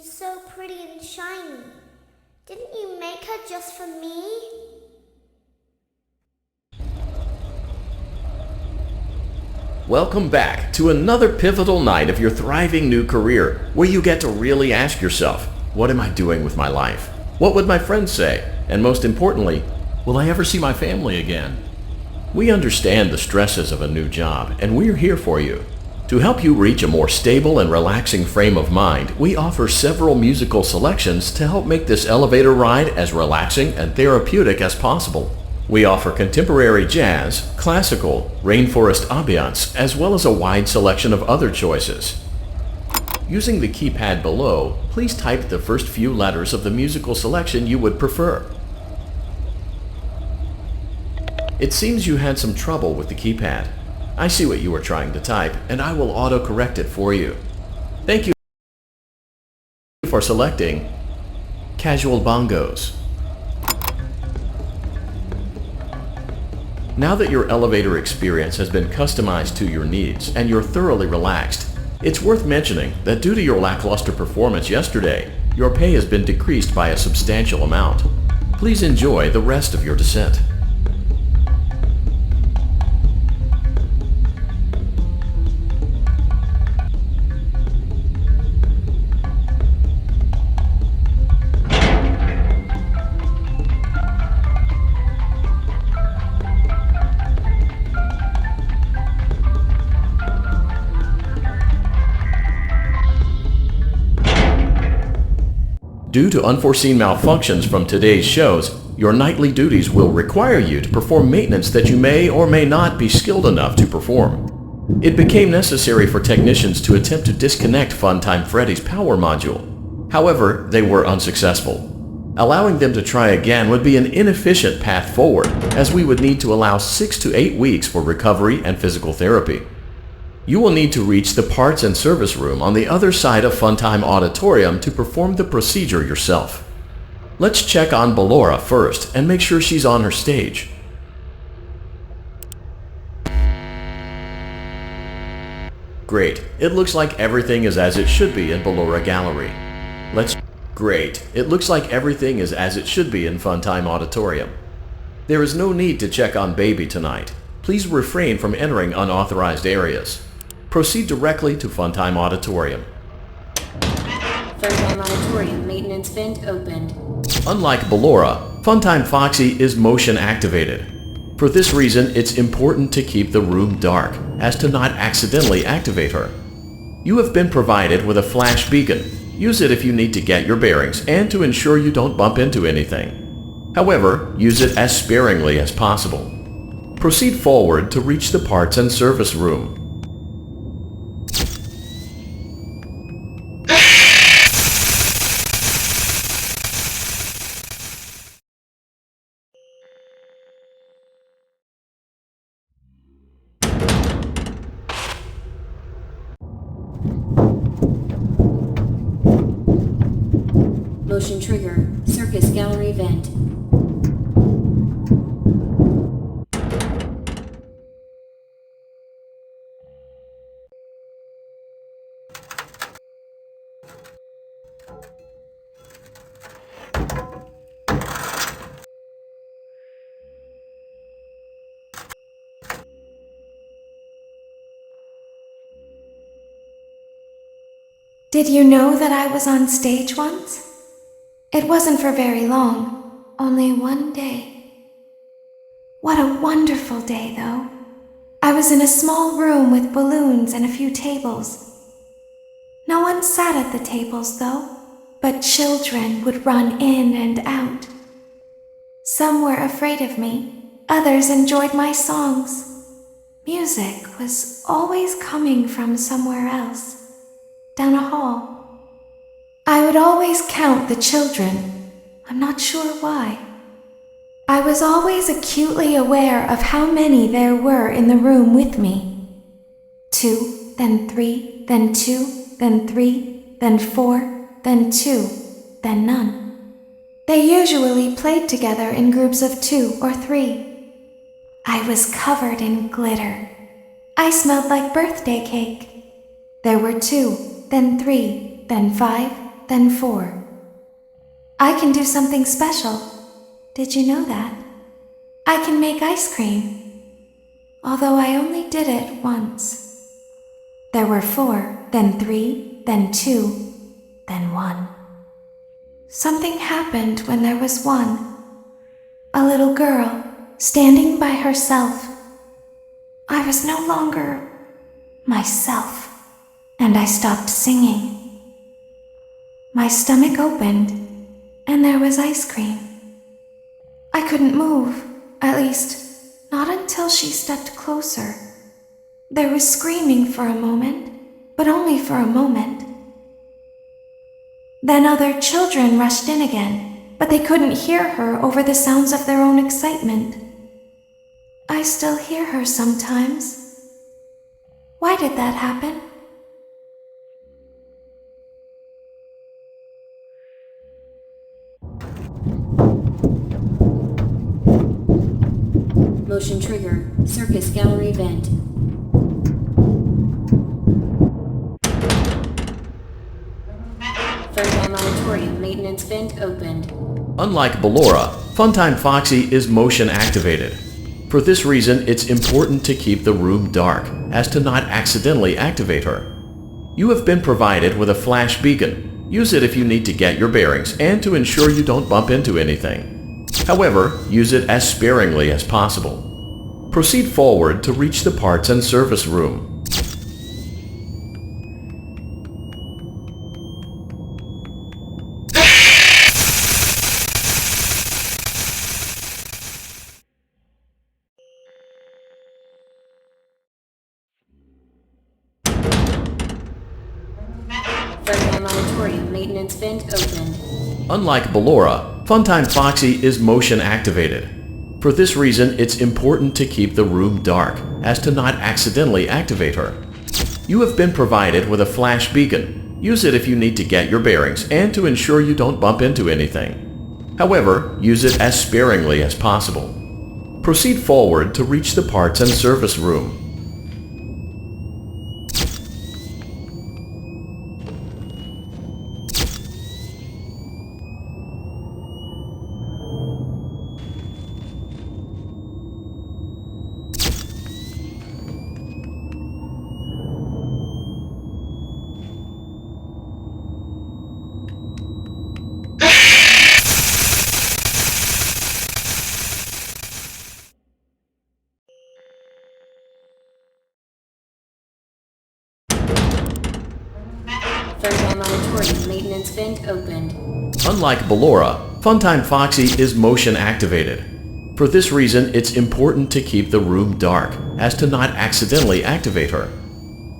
so pretty and shiny. Didn't you make her just for me? Welcome back to another pivotal night of your thriving new career, where you get to really ask yourself, what am I doing with my life? What would my friends say? And most importantly, will I ever see my family again? We understand the stresses of a new job, and we're here for you. To help you reach a more stable and relaxing frame of mind, we offer several musical selections to help make this elevator ride as relaxing and therapeutic as possible. We offer contemporary jazz, classical, rainforest ambiance, as well as a wide selection of other choices. Using the keypad below, please type the first few letters of the musical selection you would prefer. It seems you had some trouble with the keypad. I see what you were trying to type, and I will auto-correct it for you. Thank you for selecting Casual Bongos. Now that your elevator experience has been customized to your needs and you're thoroughly relaxed, it's worth mentioning that due to your lackluster performance yesterday, your pay has been decreased by a substantial amount. Please enjoy the rest of your descent. Due to unforeseen malfunctions from today's shows, your nightly duties will require you to perform maintenance that you may or may not be skilled enough to perform. It became necessary for technicians to attempt to disconnect Funtime Freddy's power module. However, they were unsuccessful. Allowing them to try again would be an inefficient path forward, as we would need to allow 6 to 8 weeks for recovery and physical therapy. You will need to reach the parts and service room on the other side of Funtime Auditorium to perform the procedure yourself. Let's check on Ballora first and make sure she's on her stage. Great. It looks like everything is as it should be in Ballora Gallery. Great. It looks like everything is as it should be in Funtime Auditorium. There is no need to check on Baby tonight. Please refrain from entering unauthorized areas. Proceed directly to Funtime Auditorium. Funtime Auditorium maintenance vent opened. Unlike Ballora, Funtime Foxy is motion activated. For this reason, it's important to keep the room dark, as to not accidentally activate her. You have been provided with a flash beacon. Use it if you need to get your bearings and to ensure you don't bump into anything. However, use it as sparingly as possible. Proceed forward to reach the parts and service room. Motion trigger. Circus gallery vent. Did you know that I was on stage once? It wasn't for very long, only one day. What a wonderful day, though. I was in a small room with balloons and a few tables. No one sat at the tables, though, but children would run in and out. Some were afraid of me, others enjoyed my songs. Music was always coming from somewhere else. Down a hall. I would always count the children. I'm not sure why. I was always acutely aware of how many there were in the room with me. 2, then 3, then 2, then 3, then 4, then 2, then none. They usually played together in groups of 2 or 3. I was covered in glitter. I smelled like birthday cake. There were 2, then 3, then 5, then 4. I can do something special. Did you know that? I can make ice cream. Although I only did it once. There were 4, then 3, then 2, then 1. Something happened when there was 1. A little girl, standing by herself. I was no longer myself, and I stopped singing. My stomach opened, and there was ice cream. I couldn't move, at least, not until she stepped closer. There was screaming for a moment, but only for a moment. Then other children rushed in again, but they couldn't hear her over the sounds of their own excitement. I still hear her sometimes. Why did that happen? Motion trigger. Circus gallery vent. FNaF auditorium maintenance vent opened. Unlike Ballora, Funtime Foxy is motion activated. For this reason, it's important to keep the room dark, as to not accidentally activate her. You have been provided with a flash beacon. Use it if you need to get your bearings and to ensure you don't bump into anything. However, use it as sparingly as possible. Proceed forward to reach the parts and service room. FNaF auditorium maintenance vent opened. Unlike Ballora, Funtime Foxy is motion activated. For this reason, it's important to keep the room dark, as to not accidentally activate her. You have been provided with a flash beacon. Use it if you need to get your bearings and to ensure you don't bump into anything. However, use it as sparingly as possible. Proceed forward to reach the parts and service room. FNaF auditorium maintenance vent opened. Unlike Ballora, Funtime Foxy is motion activated. For this reason, it's important to keep the room dark, as to not accidentally activate her.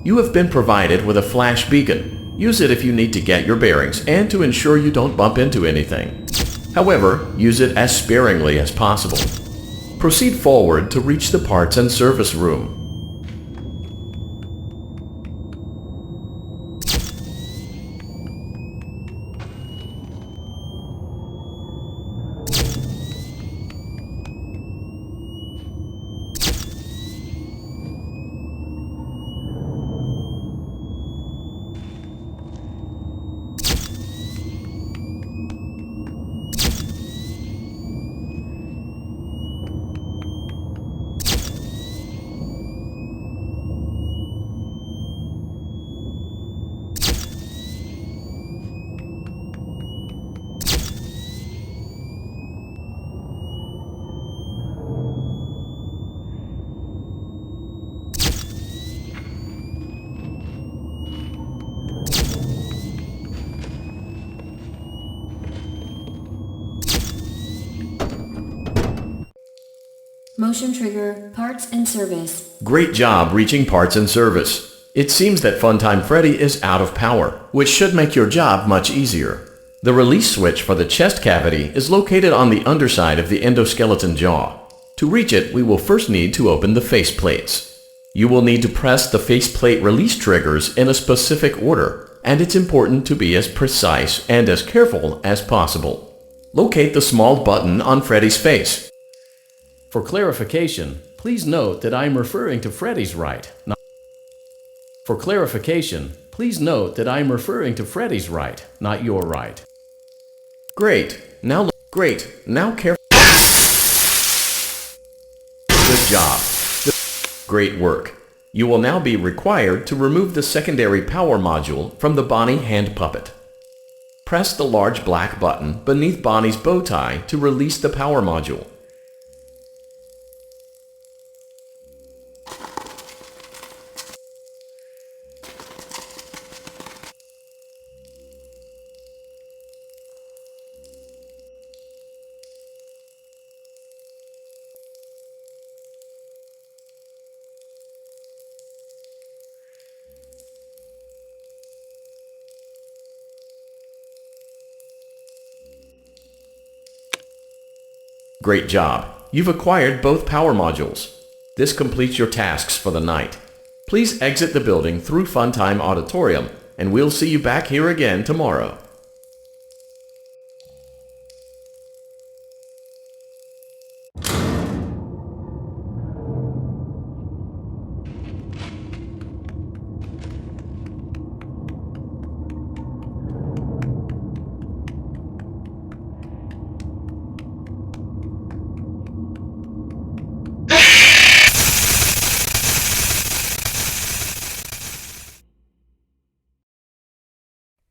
You have been provided with a flash beacon. Use it if you need to get your bearings and to ensure you don't bump into anything. However, use it as sparingly as possible. Proceed forward to reach the parts and service room. Motion trigger. Parts and service. Great job reaching parts and service. It seems that Funtime Freddy is out of power, which should make your job much easier. The release switch for the chest cavity is located on the underside of the endoskeleton jaw. To reach it, we will first need to open the face plates. You will need to press the faceplate release triggers in a specific order, and it's important to be as precise and as careful as possible. Locate the small button on Freddy's face. For clarification, please note that I am referring to Freddy's right. For clarification, please Please note that I am referring to Freddy's right, not your right. Great. Now careful. Good job. Great work. You will now be required to remove the secondary power module from the Bonnie hand puppet. Press the large black button beneath Bonnie's bow tie to release the power module. Great job. You've acquired both power modules. This completes your tasks for the night. Please exit the building through Funtime Auditorium, and we'll see you back here again tomorrow.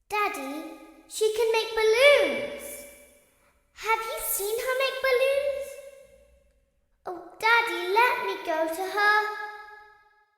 Daddy, she can make balloons. Have you seen her make balloons? Oh, Daddy, let me go to her